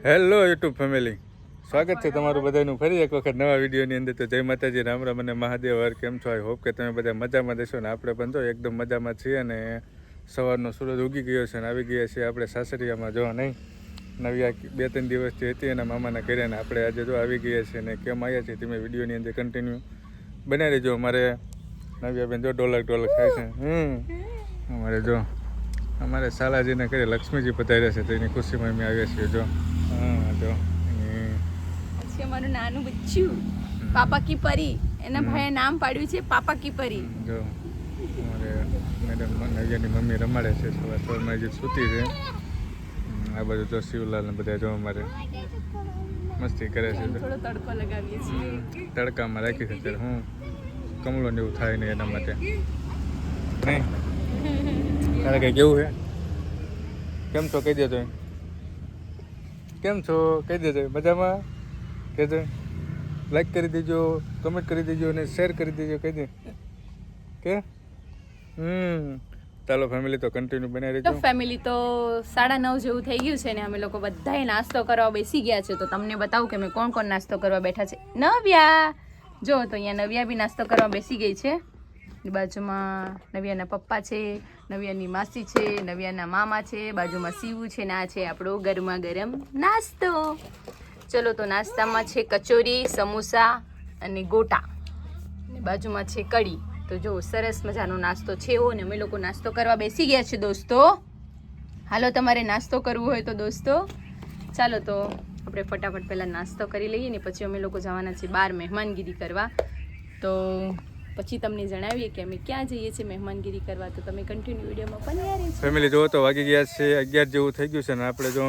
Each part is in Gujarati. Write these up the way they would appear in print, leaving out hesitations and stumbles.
હેલો યુટ્યુબ ફેમિલી, સ્વાગત છે તમારું બધાનું ફરી એક વખત નવા વિડીયોની અંદર. તો જય માતાજી, રામ રામ અને મહાદેવ હર. કેમ છો? આઈ હોપ કે તમે બધા મજામાં દેશો ને આપણે પણ જો એકદમ મજામાં છીએ. અને સવારનો સૂરજ ઉગી ગયો છે અને આવી ગયા છીએ આપણે સાસરિયામાં. જો નહીં નવી 2-3 દિવસથી હતી એના મામાના ઘરે, ને આપણે આજે જો આવી ગયા છીએ. અને કેમ આવ્યા છીએ તમે વિડીયોની અંદર કન્ટિન્યુ બનાવી રહેજો. અમારે નવ્યાબેન જો ઢોલક ખાય છે. અમારે જો અમારે સાલાજીને ઘરે લક્ષ્મીજી પધાર્યા છે, તો એની ખુશીમાં અમે આવ્યા છીએ. જો જો છે મારું નાનું બચ્ચું પાપા કી પરી, એના ભાઈએ નામ પાડ્યું છે પાપા કી પરી. જો અમારે મેડમ નવ્યાની મમ્મી રમાડે છે. સવારમાં જે સૂતી છે. આ બાજુ જો શિવલાલ ને બધા જો અમારે મસ્તી કરે છે. થોડો તડકો લગાવીએ છીએ. તડકામાં રાખી છે ત્યારે હું કમલો ને એવું થાય નહીં એના માટે. નહીં તારે કંઈ કેવું છે? કેમ છો કહી દેજો. કેમ છો કહી દેજો. મજામાં કહેજો. લાઈક કરી દેજો, કમેન્ટ કરી દેજો અને શેર કરી દેજો. કહી દે કે ચાલો ફેમિલી, તો કન્ટિન્યુ બનાવી રહેજો. તો ફેમિલી તો 9:30 જેવું થઈ ગયું છે ને અમે લોકો બધાએ નાસ્તો કરવા બેસી ગયા છે. તો તમને બતાવું કે મેં કોણ કોણ નાસ્તો કરવા બેઠા છે. નવ્યા જો, તો અહીંયા નવ્યા બી નાસ્તો કરવા બેસી ગઈ છે. બાજુમાં નવ્યાના પપ્પા છે, નવ્યાની માસી છે, નવ્યાના મામા છે, બાજુમાં સીવું છે ને આ છે આપણો ગરમા ગરમ નાસ્તો. ચલો, તો નાસ્તામાં છે કચોરી, સમોસા અને ગોટા, અને બાજુમાં છે કઢી. તો જો સરસ મજાનો નાસ્તો છે એવો, ને અમે લોકો નાસ્તો કરવા બેસી ગયા છે દોસ્તો. હાલો, તમારે નાસ્તો કરવો હોય તો દોસ્તો ચાલો, તો આપણે ફટાફટ પહેલાં નાસ્તો કરી લઈએ ને પછી અમે લોકો જવાના છે બહાર મહેમાનગીરી કરવા. તો પછી તમને જણાવીએ કે અમે ક્યાં જઈએ છીએ મહેમાનગીરી કરવા. તો તમે કન્ટિન્યુ વિડીયોમાં બન્યા રહેજો. ફેમિલી જો, તો વાગી ગયા છે 11 જેવું થઈ ગયું છે ને આપણે જો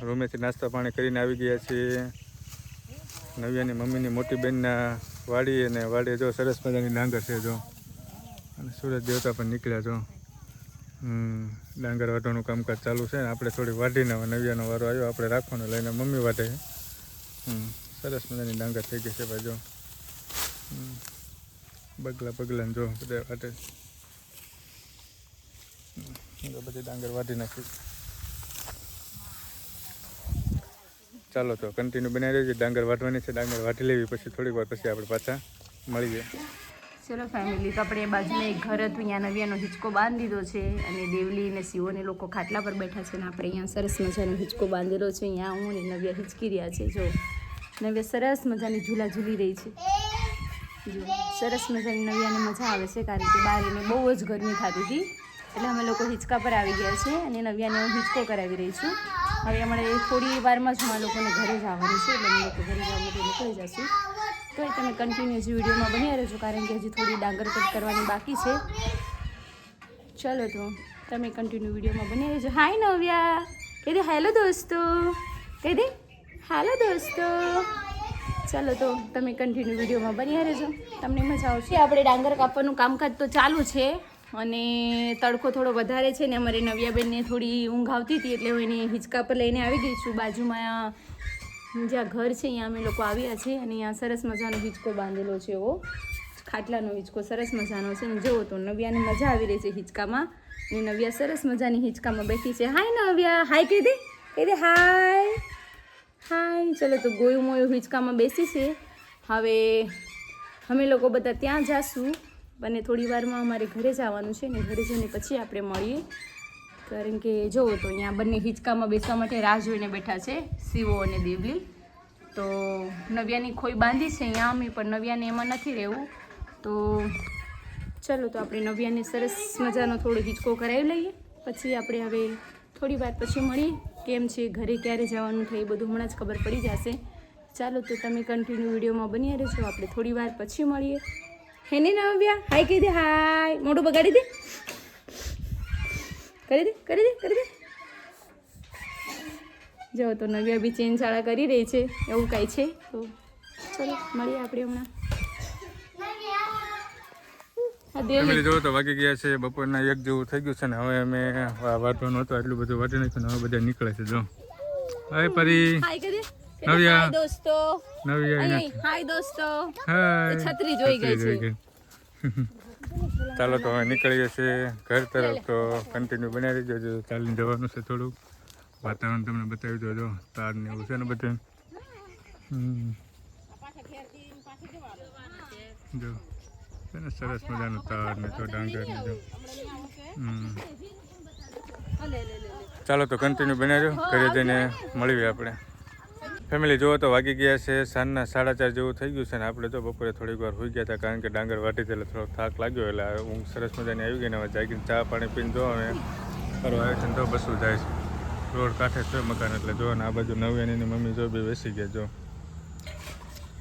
રૂમેથી નાસ્તા પાણી કરીને આવી ગયા છીએ નવ્યાની મમ્મીની મોટી બહેનના વાડી. અને વાડીએ જો સરસ મજાની ડાંગર છે જો, અને સૂરજ દેવતા પણ નીકળ્યા જો. ડાંગર વાટવાનું કામકાજ ચાલુ છે ને આપણે થોડી વાઢીને નવ્યાનો વારો આવ્યો, આપણે રાખવાનો લઈને મમ્મી વાટે. સરસ મજાની ડાંગર થઈ ગઈ છે ભાઈ જો. બગલા જો બધા વાટે. બધી ડાંગર વાટી નાખી. ચાલો, તો કન્ટિન્યુ બનાવી દેજો. ડાંગર વાટવાની છે, ડાંગર વાટી લેવી, પછી થોડીક વાર પછી આપણે પાછા મળીએ. ચલો ફેમિલી, તો આપણે બાજુમાં એક ઘર હતું, અહીંયા નવ્યાનો હિંચકો બાંધી દીધો છે. અને દેવલી અને શિવોને લોકો ખાટલા પર બેઠા છે ને આપણે અહીંયા સરસ મજાનો હિંચકો બાંધેલો છે. અહીંયા હું ને નવ્યા હિંચકી રહ્યા છે. જો નવ્યા સરસ મજાની ઝૂલા ઝૂલી રહી છે. જો સરસ મજાની નવ્યાને મજા આવે છે, કારણ કે બહાર એને બહુ જ ગરમી થતી હતી. એટલે અમે લોકો હિંચકા પર આવી ગયા છે અને નવ્યાને હું હિંચકો કરાવી રહી છું. હવે અમારે થોડી વારમાં જ અમારા લોકોને ઘરે જવાનું છે, એટલે અમે લોકો ઘરે જવા માટે નીકળી જશું. તો એ તમે કન્ટિન્યુઅસ વિડીયોમાં બન્યા રહેજો, કારણ કે હજી થોડી ડાંગર કટ કરવાની બાકી છે. ચલો, તો તમે કન્ટિન્યુ વિડીયોમાં બન્યા રહેજો. હાય નવ્યા, કહી દે હેલો દોસ્તો, કહી દે હેલો દોસ્તો. ચાલો, તો તમે કન્ટિન્યુ વિડીયોમાં બન્યા રહેજો, તમને મજા આવશે. આપણે ડાંગર કાપવાનું કામકાજ તો ચાલુ છે, અને તડકો થોડો વધારે છે ને અમારે નવ્યાબેનને થોડી ઊંઘ આવતી હતી, એટલે હું એને હિંચકા પર લઈને આવી ગઈ છું. બાજુમાં જ્યાં ઘર છે અહીંયા અમે લોકો આવ્યા છીએ, અને અહીંયા સરસ મજાનો હિંચકો બાંધેલો છે એવો ખાટલાનો હિંચકો સરસ મજાનો છે. ને જુઓ તો નવ્યાને મજા આવી રહી છે હિંચકામાં, અને નવ્યા સરસ મજાની હિંચકામાં બેઠી છે. હાય નવ્યા, હાય કહી દે હાય હાય. ચલો, તો ગોયું મોયું હિંચકામાં બેસી છે. હવે અમે લોકો બધા ત્યાં જાશું, અને થોડી વારમાં અમારે ઘરે જવાનું છે ને ઘરે જઈને પછી આપણે મળીએ. કારણ કે જુઓ તો અહીંયા બંને હિંચકામાં બેસવા માટે રાહ જોઈને બેઠા છે શિવો અને દેવલી. તો નવ્યાની ખોઈ બાંધી છે અહીંયા અમે, પણ નવ્યાને એમાં નથી રહેવું. તો ચલો, તો આપણે નવ્યાને સરસ મજાનો થોડો હિંચકો કરાવી લઈએ, પછી આપણે હવે થોડી વાર પછી મળીએ. કેમ છે, ઘરે ક્યારે જવાનું થાય એ બધું હમણાં જ ખબર પડી જશે. ચાલો, તો તમે કન્ટિન્યુ વિડીયોમાં બન્યા રહેજો, આપણે થોડી વાર પછી મળીએ. હે ને નવ્યા, હાય કહી દે હાય. મોઢું બગાડી દે, કરી દે. જો તો નવ્યા બી ચેન ચાળા કરી રહી છે, એવું કાંઈ છે. તો ચલો મળીએ આપણે હમણાં. ફેમિલી જો, તો વાગી ગયા છે બપોરના 1 જેવું થઈ ગયું છે ને હવે અમે વાટવાનું હતું એટલું બધું વાટી નાખ્યું ને હવે બધા નીકળે છે. જો હાય પરી, હાય કહી દે નવ્યા દોસ્તો, નવ્યા હાય દોસ્તો. હાય, છત્રી જોઈ ગઈ છે. ચાલો, તો હવે નીકળીએ છીએ ઘર તરફ. તો કન્ટિન્યુ બનાવી દેજો, ચાલીને જવાનું છે થોડુંક. વાતાવરણ તમને બતાવી દો, જો તાર ને એવું છે ને બધું. જો છે ને સરસ મજાનું તાર ને તો ડાંગર ને જો. ચાલો તો કન્ટિન્યુ બનાવી દો, ઘરે જઈને મળીએ આપણે. ફેમિલી જુઓ તો વાગી ગયા છે સાંજના 4:30 જેવું થઈ ગયું છે ને આપણે તો બપોરે થોડીક વાર હોઈ ગયા હતા, કારણ કે ડાંગર વાટી એટલે થોડોક થાક લાગ્યો, એટલે ઊંઘ સરસ મજાની આવી ગઈ ને હવે જાગીને ચા પાણી પીને જો અને ફરવા આવે છે ને તો બસું જાય છે. રોડ કાંઠે છે મકાન એટલે જો ને આ બાજુ નવ્યાની મમ્મી જો બી બેસી ગયા, જો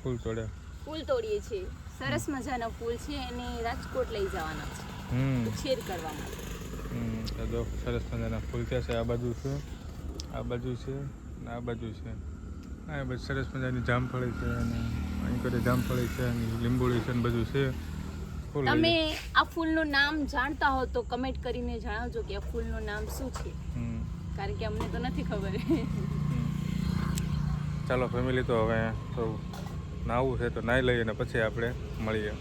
ફૂલ તોડીએ છીએ. સરસ મજાના ફૂલ છે અને રાજકોટ લઈ જવાના છે શેર કરવા માટે. તો જો સરસ મજાના ફૂલ છે. આ બાજુ છે, આ બાજુ છે ને આ બાજુ છે. આ બધી સરસ મજાની જામફળી છે અને અહીં કરે જામફળી છે અને લીંબોળી છે ને બધું છે. તમે આ ફૂલનું નામ જાણતા હો તો કમેન્ટ કરીને જણાવજો કે આ ફૂલનું નામ શું છે, કારણ કે અમને તો નથી ખબર. ચાલો ફેમિલી, તો હવે તો નાવું છે તો નાહી લઈએ ને પછી આપણે મળીએ.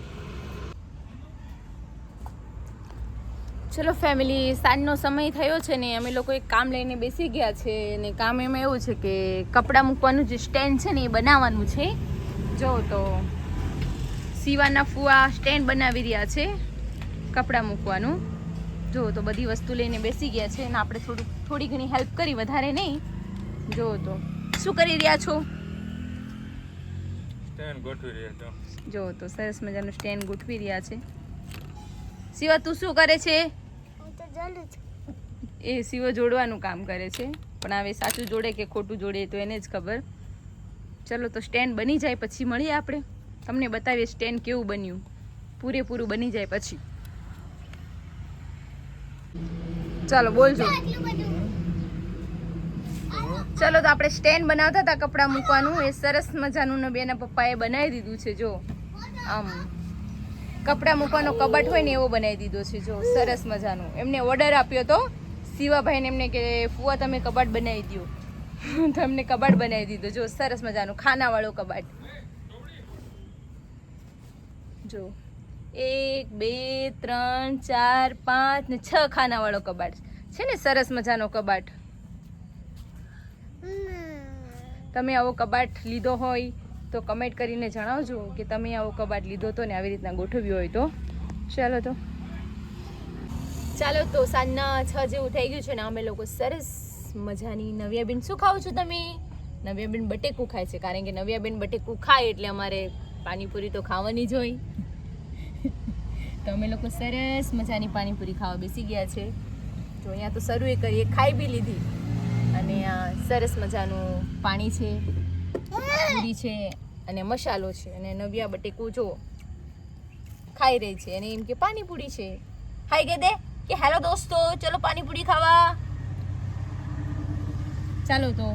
ચલો ફેમિલી, સાંજનો સમય થયો છે ને અમે લોકો એક કામ લઈને બેસી ગયા છે અને કામ એમાં એવું છે કે કપડાં મૂકવાનું જે સ્ટેન્ડ છે ને એ બનાવવાનું છે. જો તો સીવાના ફુવા સ્ટેન્ડ બનાવી રહ્યા છે કપડાં મૂકવાનું. જો તો બધી વસ્તુ લઈને બેસી ગયા છે અને આપણે થોડી ઘણી હેલ્પ કરી, વધારે નહીં. જો તો શું કરી રહ્યા છો? સ્ટેન્ડ ગોઠવી રહ્યા છો. જો તો સરસ મજાનું સ્ટેન્ડ ગોઠવી રહ્યા છે. શિવા તું શું કરે છે? એ શિવો જોડવાનું કામ કરે છે, પણ હવે સાચું જોડે કે ખોટું જોડે તો એને જ ખબર. ચલો તો સ્ટેન્ડ બની જાય પછી મળીએ આપણે, તમને બતાવીએ સ્ટેન્ડ કેવું બન્યું, પૂરેપૂરું બની જાય પછી. ચાલો બોલજો. ચલો તો આપણે સ્ટેન્ડ બનાવતા હતા કપડાં મૂકવાનું, એ સરસ મજાનું ને બેના પપ્પાએ બનાવી દીધું છે. જો આમ કપડાં મૂકવાનો કબાટ હોય ને એવો બનાવી દીધો છે. જો સરસ મજાનું. એમને ઓર્ડર આપ્યો તો શિવાભાઈને, એમને કે ફુવા તમે કબાટ બનાવી દો, તો એમને કબાટ બનાવી દીધો. જો સરસ મજાનું ખાનાવાળો કબાટ. જો 1 2 3 4 5 ને 6 ખાનાવાળો કબાટ છે ને, સરસ મજાનો કબાટ. તમે આવો કબાટ લીધો હોય તો કમેન્ટ કરીને જણાવજો કે તમે આવો કબાટ લીધો તો ને આવી રીતના ગોઠવ્યો હોય તો. ચાલો તો સાંજના 6 જેવું થઈ ગયું છે ને અમે લોકો સરસ મજાની નવ્યાબેન, શું ખાવ છો તમે? નવ્યાબેન બટેકું ખાય છે, કારણ કે નવ્યાબેન બટેકું ખાય એટલે અમારે પાણીપુરી તો ખાવાની જ હોય. તો અમે લોકો સરસ મજાની પાણીપુરી ખાવા બેસી ગયા છે. તો અહીંયા તો શરૂ કરીએ, ખાઈ બી લીધી અને આ સરસ મજાનું પાણી છે, પૂરી છે અને મસાલો છે અને નવ્યા બટેકું જો ખાઈ રહી છે અને એમ કે પાણીપુરી છે. ખાઈ ગઈ દે કે હેલો દોસ્તો, ચલો પાણીપુરી ખાવા. ચાલો તો